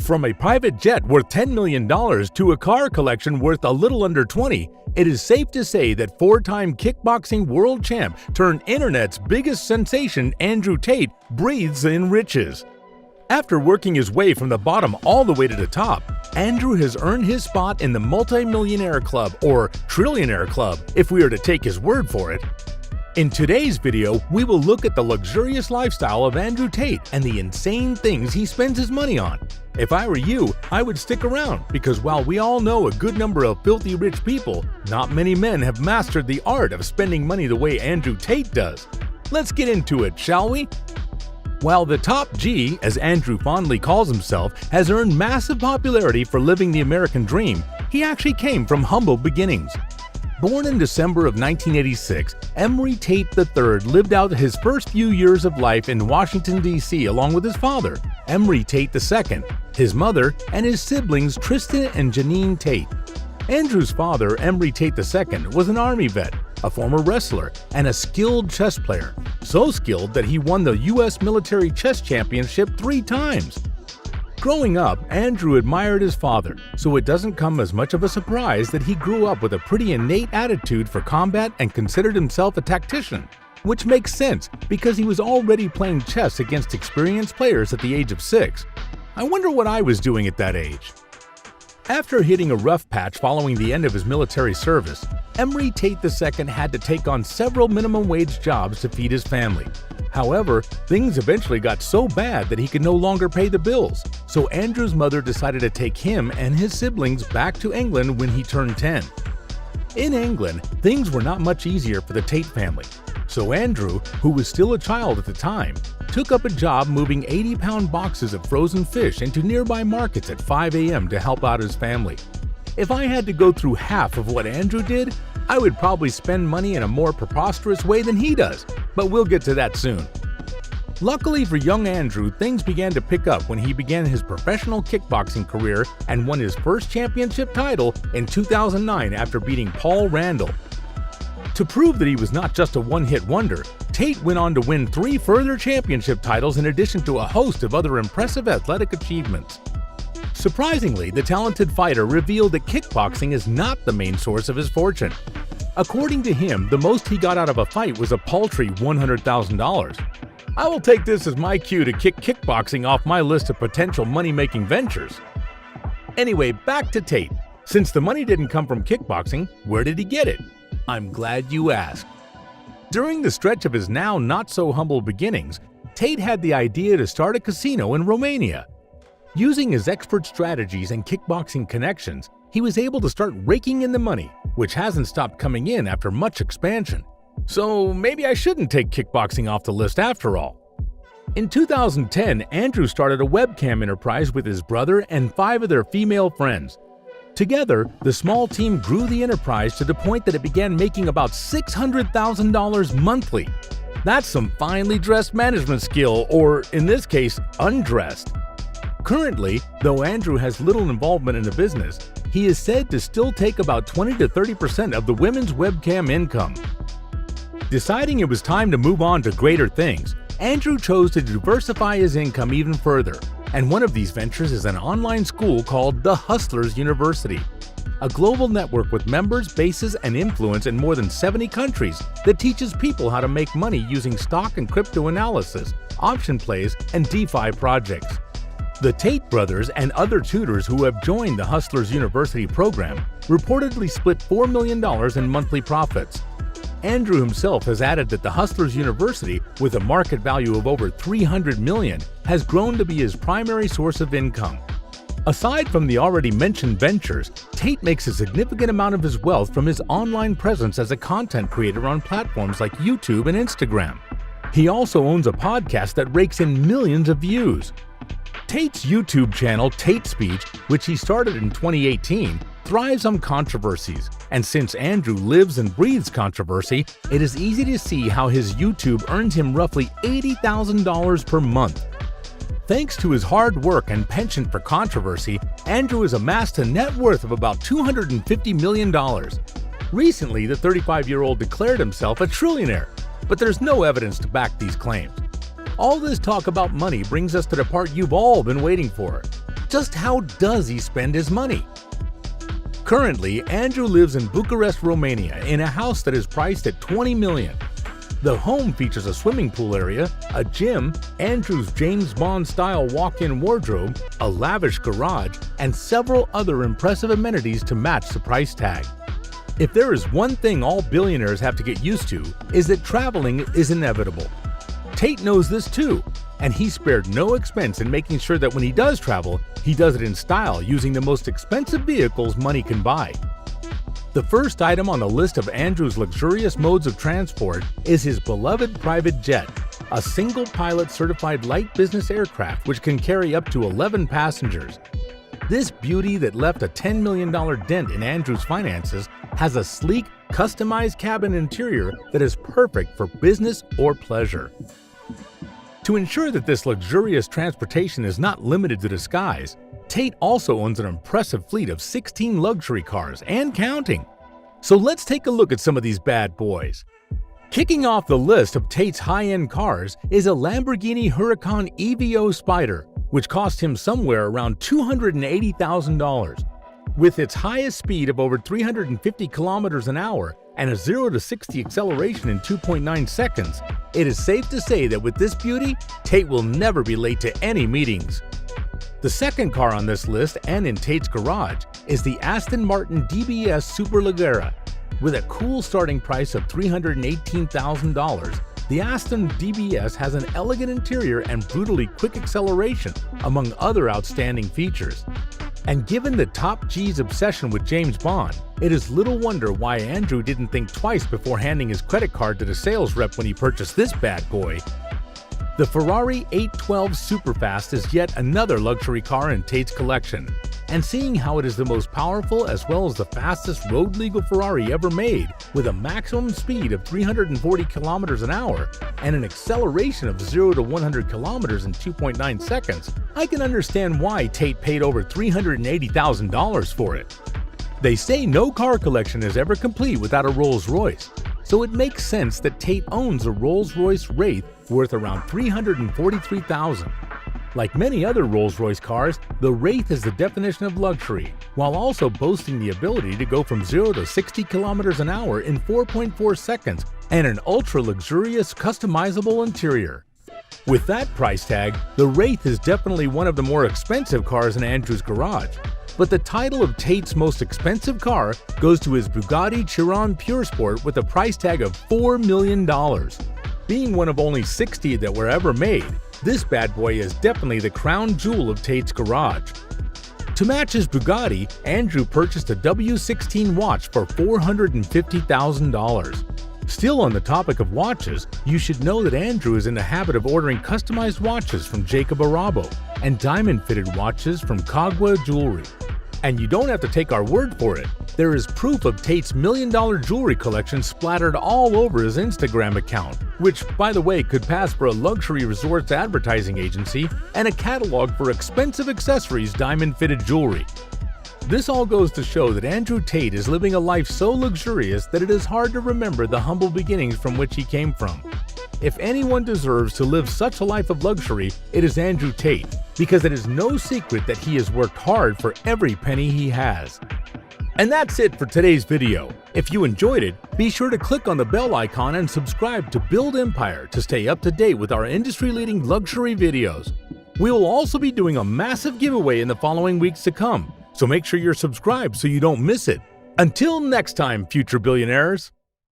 From a private jet worth $10 million to a car collection worth a little under 20, it is safe to say that four-time kickboxing world champ turned internet's biggest sensation Andrew Tate breathes in riches. After working his way from the bottom all the way to the top, Andrew has earned his spot in the multi-millionaire club, or trillionaire club, if we are to take his word for it. In today's video, we will look at the luxurious lifestyle of Andrew Tate and the insane things he spends his money on. If I were you, I would stick around, because while we all know a good number of filthy rich people, not many men have mastered the art of spending money the way Andrew Tate does. Let's get into it, shall we? While the top G, as Andrew fondly calls himself, has earned massive popularity for living the American dream, he actually came from humble beginnings. Born in December of 1986, Emory Tate III lived out his first few years of life in Washington, D.C. along with his father, Emory Tate II, his mother, and his siblings Tristan and Janine Tate. Andrew's father, Emory Tate II, was an Army vet, a former wrestler, and a skilled chess player, so skilled that he won the U.S. Military Chess Championship 3 times. Growing up, Andrew admired his father, so it doesn't come as much of a surprise that he grew up with a pretty innate attitude for combat and considered himself a tactician, which makes sense because he was already playing chess against experienced players at the age of 6. I wonder what I was doing at that age. After hitting a rough patch following the end of his military service, Emory Tate II had to take on several minimum wage jobs to feed his family. However, things eventually got so bad that he could no longer pay the bills, so Andrew's mother decided to take him and his siblings back to England when he turned 10. In England, things were not much easier for the Tate family, so Andrew, who was still a child at the time, took up a job moving 80-pound boxes of frozen fish into nearby markets at 5 a.m. to help out his family. If I had to go through half of what Andrew did, I would probably spend money in a more preposterous way than he does, but we'll get to that soon. Luckily for young Andrew, things began to pick up when he began his professional kickboxing career and won his first championship title in 2009 after beating Paul Randall. To prove that he was not just a one-hit wonder, Tate went on to win 3 further championship titles in addition to a host of other impressive athletic achievements. Surprisingly, the talented fighter revealed that kickboxing is not the main source of his fortune. According to him, the most he got out of a fight was a paltry $100,000. I will take this as my cue to kick kickboxing off my list of potential money-making ventures. Anyway, back to Tate. Since the money didn't come from kickboxing, where did he get it? I'm glad you asked. During the stretch of his now not-so-humble beginnings, Tate had the idea to start a casino in Romania. Using his expert strategies and kickboxing connections, he was able to start raking in the money, which hasn't stopped coming in after much expansion. So maybe I shouldn't take kickboxing off the list after all. In 2010, Andrew started a webcam enterprise with his brother and 5 of their female friends. Together, the small team grew the enterprise to the point that it began making about $600,000 monthly. That's some finely dressed management skill, or in this case, undressed. Currently, though Andrew has little involvement in the business, he is said to still take about 20 to 30% of the women's webcam income. Deciding it was time to move on to greater things, Andrew chose to diversify his income even further, and one of these ventures is an online school called The Hustlers University, a global network with members, bases, and influence in more than 70 countries that teaches people how to make money using stock and crypto analysis, option plays, and DeFi projects. The Tate brothers and other tutors who have joined the Hustlers University program reportedly split $4 million in monthly profits. Andrew himself has added that the Hustlers University, with a market value of over $300 million, has grown to be his primary source of income. Aside from the already mentioned ventures, Tate makes a significant amount of his wealth from his online presence as a content creator on platforms like YouTube and Instagram. He also owns a podcast that rakes in millions of views. Tate's YouTube channel, Tate Speech, which he started in 2018, thrives on controversies, and since Andrew lives and breathes controversy, it is easy to see how his YouTube earns him roughly $80,000 per month. Thanks to his hard work and penchant for controversy, Andrew has amassed a net worth of about $250 million. Recently, the 35-year-old declared himself a trillionaire, but there's no evidence to back these claims. All this talk about money brings us to the part you've all been waiting for. just how does he spend his money? Currently, Andrew lives in Bucharest, Romania in a house that is priced at $20 million. The home features a swimming pool area, a gym, Andrew's James Bond-style walk-in wardrobe, a lavish garage, and several other impressive amenities to match the price tag. If there is one thing all billionaires have to get used to, is that traveling is inevitable. Tate knows this too, and he spared no expense in making sure that when he does travel, he does it in style using the most expensive vehicles money can buy. The first item on the list of Andrew's luxurious modes of transport is his beloved private jet, a single-pilot certified light business aircraft which can carry up to 11 passengers. This beauty that left a $10 million dent in Andrew's finances has a sleek, customized cabin interior that is perfect for business or pleasure. To ensure that this luxurious transportation is not limited to the skies, Tate also owns an impressive fleet of 16 luxury cars and counting. So let's take a look at some of these bad boys. Kicking off the list of Tate's high-end cars is a Lamborghini Huracan EVO Spider, which cost him somewhere around $280,000. With its highest speed of over 350 kilometers an hour and a 0 to 60 acceleration in 2.9 seconds, it is safe to say that with this beauty, Tate will never be late to any meetings. The second car on this list and in Tate's garage is the Aston Martin DBS Superleggera. With a cool starting price of $318,000, the Aston DBS has an elegant interior and brutally quick acceleration, among other outstanding features. And given the top G's obsession with James Bond, it is little wonder why Andrew didn't think twice before handing his credit card to the sales rep when he purchased this bad boy. The Ferrari 812 Superfast is yet another luxury car in Tate's collection, and seeing how it is the most powerful as well as the fastest road-legal Ferrari ever made, with a maximum speed of 340 kilometers an hour and an acceleration of 0 to 100 kilometers in 2.9 seconds, I can understand why Tate paid over $380,000 for it. They say no car collection is ever complete without a Rolls-Royce, so it makes sense that Tate owns a Rolls-Royce Wraith worth around $343,000. Like many other Rolls-Royce cars, the Wraith is the definition of luxury, while also boasting the ability to go from 0 to 60 kilometers an hour in 4.4 seconds and an ultra-luxurious customizable interior. With that price tag, the Wraith is definitely one of the more expensive cars in Andrew's garage. But the title of Tate's most expensive car goes to his Bugatti Chiron Pure Sport with a price tag of $4 million. Being one of only 60 that were ever made, this bad boy is definitely the crown jewel of Tate's garage. To match his Bugatti, Andrew purchased a W16 watch for $450,000. Still on the topic of watches, you should know that Andrew is in the habit of ordering customized watches from Jacob Arabo and diamond-fitted watches from Kagwa Jewelry. And you don't have to take our word for it. There is proof of Tate's million-dollar jewelry collection splattered all over his Instagram account, which, by the way, could pass for a luxury resorts advertising agency and a catalog for expensive accessories diamond-fitted jewelry. This all goes to show that Andrew Tate is living a life so luxurious that it is hard to remember the humble beginnings from which he came from. If anyone deserves to live such a life of luxury, it is Andrew Tate, because it is no secret that he has worked hard for every penny he has. And that's it for today's video. If you enjoyed it, be sure to click on the bell icon and subscribe to Build Empire to stay up to date with our industry-leading luxury videos. We will also be doing a massive giveaway in the following weeks to come, so make sure you're subscribed so you don't miss it. Until next time, future billionaires.